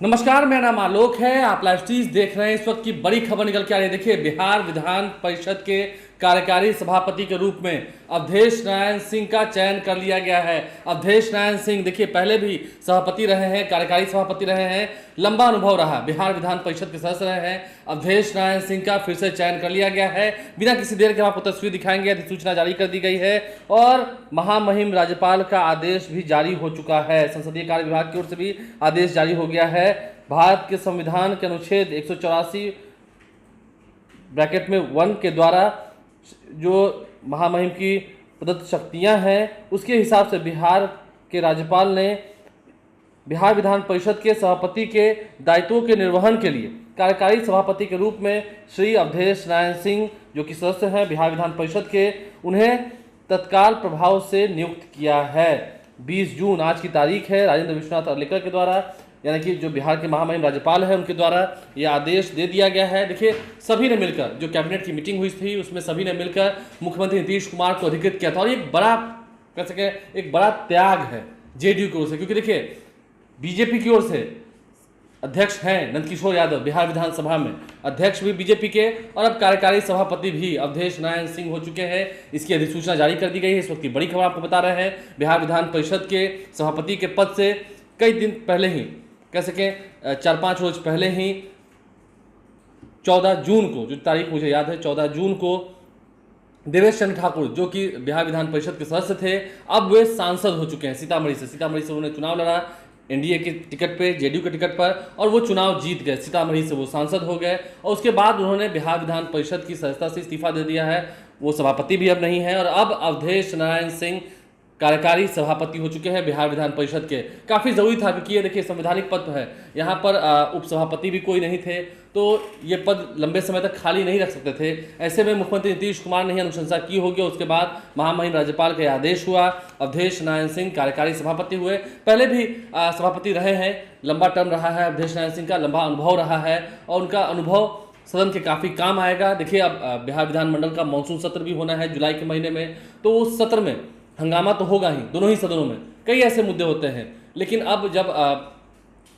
नमस्कार, मेरा नाम आलोक है। आप लाइव स्ट्रीज देख रहे हैं। इस वक्त की बड़ी खबर निकल के आ रही है। देखिए, बिहार विधान परिषद के कार्यकारी सभापति के रूप में अवधेश नारायण सिंह का चयन कर लिया गया है। अवधेश नारायण सिंह देखिए पहले भी सभापति रहे हैं, कार्यकारी सभापति रहे हैं, लंबा अनुभव रहा, बिहार विधान परिषद के सदस्य रहे हैं। अवधेश नारायण सिंह का फिर से चयन कर लिया गया है। बिना किसी देर के आपको तस्वीर दिखाएंगे। अधिसूचना जारी कर दी गई है और महामहिम राज्यपाल का आदेश भी जारी हो चुका है। संसदीय कार्य विभाग की ओर से भी आदेश जारी हो गया है। भारत के संविधान के अनुच्छेद 184 ब्रैकेट में 1 के द्वारा जो महामहिम की प्रदत्त शक्तियां हैं उसके हिसाब से बिहार के राज्यपाल ने बिहार विधान परिषद के सभापति के दायित्वों के निर्वहन के लिए कार्यकारी सभापति के रूप में श्री अवधेश नारायण सिंह, जो कि सदस्य हैं बिहार विधान परिषद के, उन्हें तत्काल प्रभाव से नियुक्त किया है। 20 जून आज की तारीख है। राजेंद्र विश्वनाथ अर्लेकर के द्वारा, यानी कि जो बिहार के महामहिम राज्यपाल हैं, उनके द्वारा यह आदेश दे दिया गया है। देखिए, सभी ने मिलकर, जो कैबिनेट की मीटिंग हुई थी उसमें सभी ने मिलकर मुख्यमंत्री नीतीश कुमार को अधिकृत किया था। और एक बड़ा, कह सके एक बड़ा त्याग है जेडीयू की ओर से, क्योंकि देखिए बीजेपी की ओर से अध्यक्ष हैं नंदकिशोर यादव, बिहार विधानसभा में अध्यक्ष भी बीजेपी के, और अब कार्यकारी सभापति भी अवधेश नारायण सिंह हो चुके हैं। इसकी अधिसूचना जारी कर दी गई है। इस वक्त की बड़ी खबर आपको बता रहे हैं। बिहार विधान परिषद के सभापति के पद से कई दिन पहले ही, कह सकें 4-5 रोज पहले ही, 14 जून को, जो तारीख मुझे याद है, 14 जून को देवेश चंद्र ठाकुर, जो कि बिहार विधान परिषद के सदस्य थे, अब वे सांसद हो चुके हैं सीतामढ़ी से। उन्होंने चुनाव लड़ा एनडीए के टिकट पे, जेडीयू के टिकट पर, और वो चुनाव जीत गए। सीतामढ़ी से वो सांसद हो गए और उसके बाद उन्होंने बिहार विधान परिषद की सदस्यता से इस्तीफा दे दिया है। वो सभापति भी अब नहीं है और अब अवधेश नारायण सिंह कार्यकारी सभापति हो चुके हैं बिहार विधान परिषद के। काफ़ी ज़रूरी था, क्योंकि ये देखिए संवैधानिक पद है। यहाँ पर उपसभापति भी कोई नहीं थे, तो ये पद लंबे समय तक खाली नहीं रख सकते थे। ऐसे में मुख्यमंत्री नीतीश कुमार ने ही अनुशंसा की होगी। उसके बाद महामहिम राज्यपाल का आदेश हुआ, अवधेश नारायण सिंह कार्यकारी सभापति हुए। पहले भी सभापति रहे हैं, लंबा टर्म रहा है अवधेश नारायण सिंह का, लंबा अनुभव रहा है और उनका अनुभव सदन के काफ़ी काम आएगा। देखिए, अब बिहार विधानमंडल का मानसून सत्र भी होना है जुलाई के महीने में, तो उस सत्र में हंगामा तो होगा ही। दोनों ही सदनों में कई ऐसे मुद्दे होते हैं, लेकिन अब जब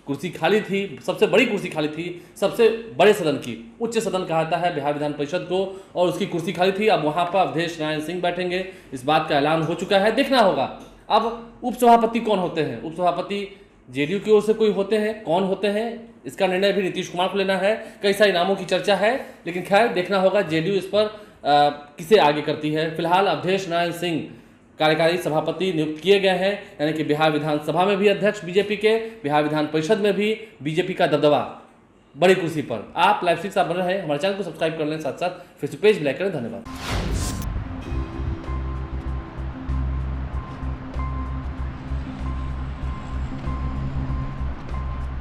कुर्सी खाली थी, सबसे बड़ी कुर्सी खाली थी, सबसे बड़े सदन की, उच्च सदन कहा जाता है बिहार विधान परिषद को, और उसकी कुर्सी खाली थी। अब वहां पर अवधेश नारायण सिंह बैठेंगे। इस बात का ऐलान हो चुका है। देखना होगा अब उपसभापति कौन होते हैं। उपसभापति जेडीयू की ओर से कोई होते हैं, कौन होते हैं, इसका निर्णय भी नीतीश कुमार को लेना है। कई सारे नामों की चर्चा है, लेकिन खैर देखना होगा जेडीयू इस पर किसे आगे करती है। फिलहाल अवधेश नारायण सिंह कार्यकारी सभापति नियुक्त किए गए हैं, यानी कि बिहार विधानसभा में भी अध्यक्ष बीजेपी के, बिहार विधान परिषद में भी बीजेपी का दबदबा बड़ी कुर्सी पर। आप लाइव स्ट्रीम से बने रहें, हमारे चैनल को सब्सक्राइब कर लें, साथ साथ फेसबुक पेज भी लाइक करें। धन्यवाद।